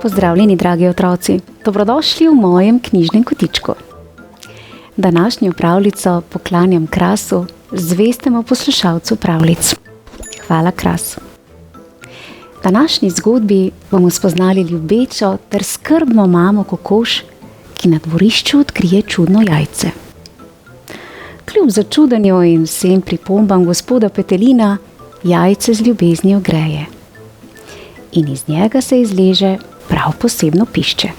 Pozdravljeni, dragi otroci, dobrodošli v mojem knjižnem kotičku. Današnjo pravljico poklanjam Krasu, zvestemu poslušalcu pravljic. Hvala, Kras. V današnji zgodbi bomo spoznali ljubečo ter skrbno mamo kokoš, ki na dvorišču odkrije čudno jajce. Kljub začudenju in vsem pripombam gospoda Petelina, jajce z ljubeznijo greje. In iz njega se izleže prav posebno pišče.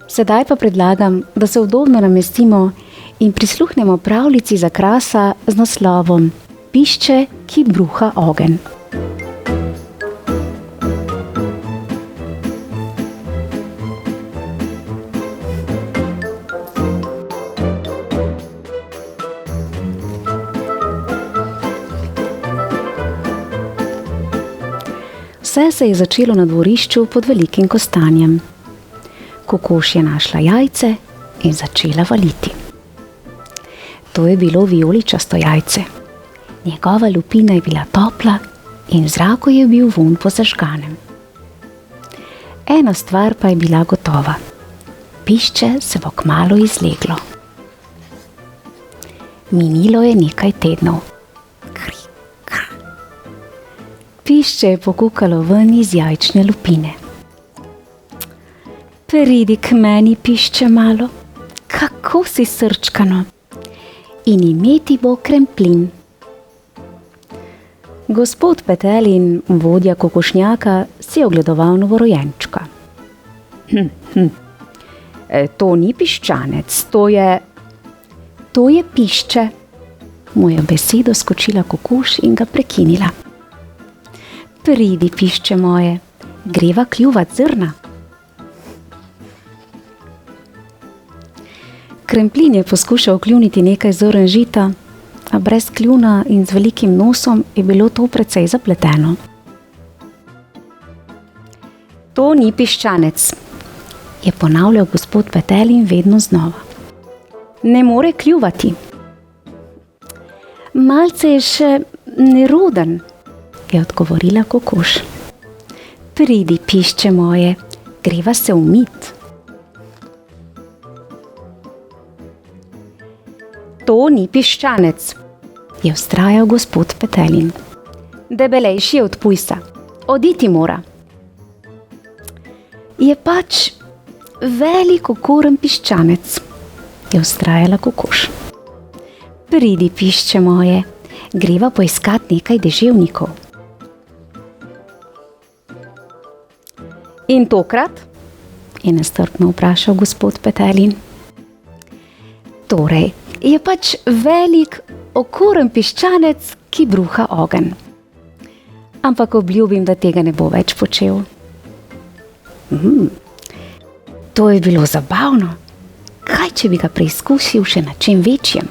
Sedaj pa predlagam, da se udobno namestimo in prisluhnemo pravljici za Krasa z naslovom Pišče, ki bruha ogenj. Vse se je začelo na dvorišču pod velikim kostanjem. Kokoš je našla jajce in začela valiti. To je bilo vijoličasto jajce. Njegova lupina je bila topla in v zraku je bil vonj po zažganem. Ena stvar pa je bila gotova. Pišče se bo kmalu izleglo. Minilo je nekaj tednov. Pišče je pokukalo ven iz jajčne lupine. Pridi k meni, pišče malo, kako si srčkano, in ime ti bo Kremplin. Gospod Petelin, vodja kokošnjaka, si je ogledoval novorojenčka. To ni piščanec, to je pišče. Mu je v besedo skočila kokoš in ga prekinila. Pridi, pišče moje, greva kljuvat zrna. Kremplin je poskušal kljuniti nekaj zrn žita, a brez kljuna in z velikim nosom je bilo to precej zapleteno. To ni piščanec, je ponavljal gospod Petelin vedno znova. Ne more kljuvati. Malce je še neroden, je odgovorila kokoš. Pridi, pišče moje, greva se umit. To ni piščanec, je vztrajal gospod Petelin. Debelejši je od pujsa, oditi mora. Je pač velik okoren piščanec, je vztrajala kokoš. Pridi, pišče moje, greva poiskat nekaj deževnikov. In tokrat? Je nestrpno vprašal gospod Petelin. Torej, je pač velik, okoren piščanec, ki bruha ogenj. Ampak obljubim, da tega ne bo več počel. To je bilo zabavno. Kaj, če bi ga preizkusil še na čem večjem?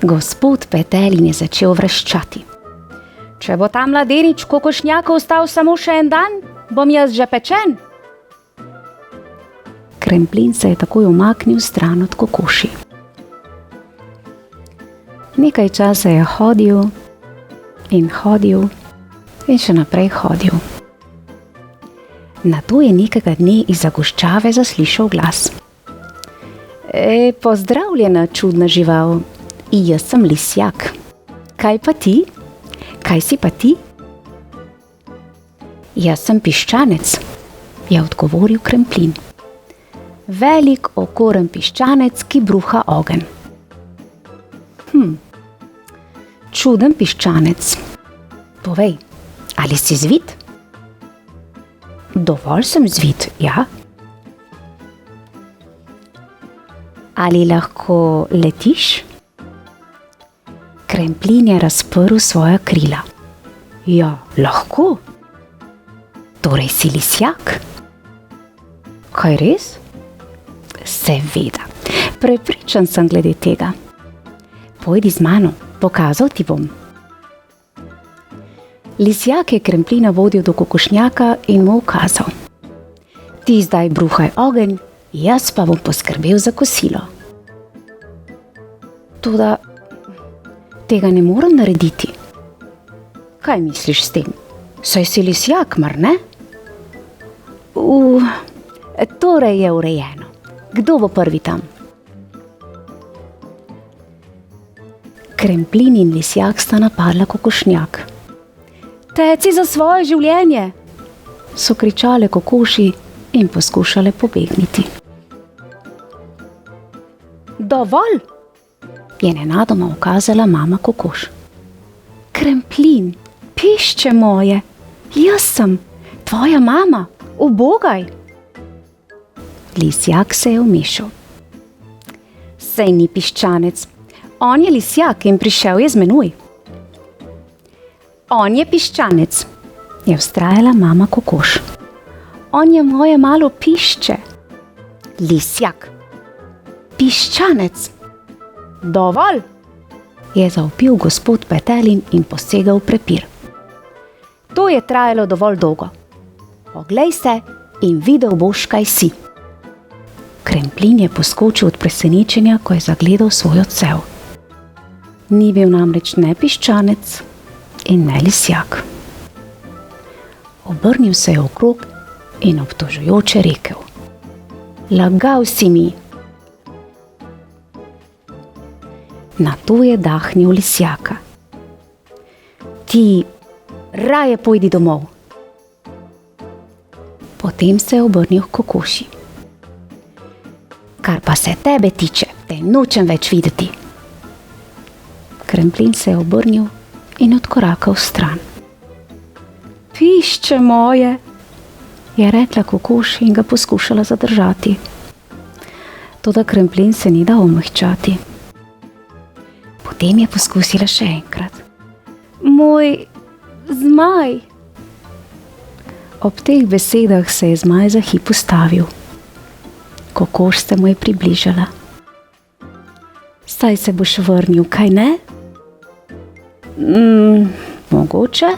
Gospod Petelin je začel vreščati. Če bo ta mladenič kokošnjaka ostal samo še en dan, bom jaz že pečen. Kremplin se je takoj umaknil stran od kokoši. Nekaj časa je hodil in še naprej hodil. Nato je nekega dne iz zagoščave zaslišal glas. Pozdravljena, čudna žival, jaz sem lisjak. Kaj pa ti? Kaj si pa ti? Jaz sem piščanec, je odgovoril Kremplin. Velik, okoren piščanec, ki bruha ogenj. Čuden piščanec. Povej, ali si zvit? Dovolj sem zvit, ja. Ali lahko letiš? Kremplin je razprl svoja krila. Ja, lahko. Torej si lisjak? Kaj res? Seveda, prepričan sem glede tega. Pojdi z mano, Pokazal ti bom. Lisjak je Kremplina vodil do kokošnjaka in mu ukazal: ti zdaj bruhaj ogenj, jaz pa bom poskrbel za kosilo. Toda tega ne morem narediti. Kaj misliš s tem? Saj si lisjak, mar ne? Torej je urejeno. Kdo bo prvi tam? Kremplin in lisjak sta napadla kokošnjak. Teci za svoje življenje, so kričale kokoši in poskušale pobegniti. Dovolj, je nenadoma ukazala mama kokoš. Kremplin, pišče moje, jaz sem, tvoja mama, ubogaj. Lisjak se je vmešal. Sej ni piščanec, on je lisjak in prišel je z menoj. On je piščanec, je vztrajala mama kokoš. On je moje malo pišče. Lisjak. Piščanec. Dovolj, je zavpil gospod Petelin in posegal v prepir. To je trajalo dovolj dolgo. Poglej se in videl boš, kaj si. Kremplin je poskočil od presenečenja, ko je zagledal svoj odsev. Ni bil namreč ne piščanec in ne lisjak. Obrnil se je okrog in obtožujoče rekel: lagal si mi. Nato je dahnil lisjaka. Ti raje pojdi domov. Potem se je obrnil k kokoši. Kar pa se tebe tiče, te nočem več videti. Kremplin se je obrnil in odkorakal stran. Pišče moje, je rekla kokoš in ga poskušala zadržati. Toda Kremplin se ni dal omehčati. Potem je poskusila še enkrat. Moj zmaj. Ob teh besedah se je zmaj za hip ustavil. Kokoš se mu je približala. Saj se boš vrnil, kaj ne? Mogoče.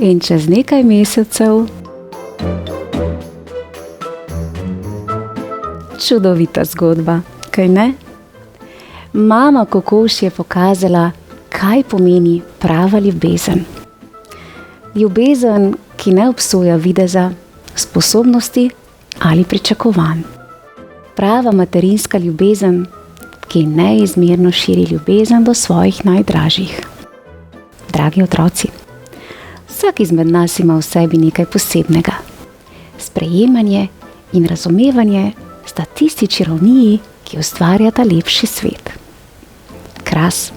In čez nekaj mesecev čudovita zgodba, kaj ne? Mama kokoš je pokazala, kaj pomeni prava ljubezen. Ljubezen, ki ne obsoja videza, sposobnosti ali pričakovanj. Prava materinska ljubezen, ki neizmerno širi ljubezen do svojih najdražjih. Dragi otroci, vsak izmed nas ima v sebi nekaj posebnega. Sprejemanje in razumevanje sta tisti čarovniji, ki ustvarjata lepši svet. Kras,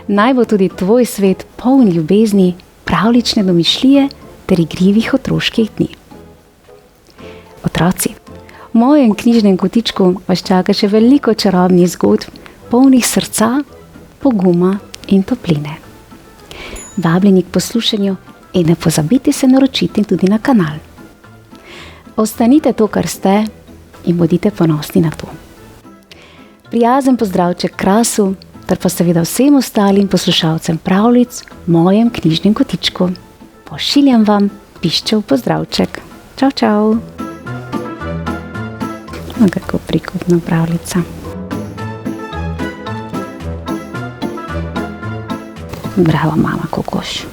naj bo tudi tvoj svet poln ljubezni, pravlične domišljije ter igrivih otroških dni. Otroci, v mojem knjižnem kotičku vas čaka še veliko čarobnih zgodb, polnih srca, poguma in topline. Vabljeni k poslušanju in ne pozabite se naročiti tudi na kanal. Ostanite to, kar ste, in bodite ponosni na to. Prijazen pozdravček Krasu, ter pa seveda vsem ostalim poslušalcem pravljic v mojem knjižnem kotičku. Pošiljam vam piščev pozdravček. Čau, čau. Kako prikupna pravljica. Bravo, mama kokoš.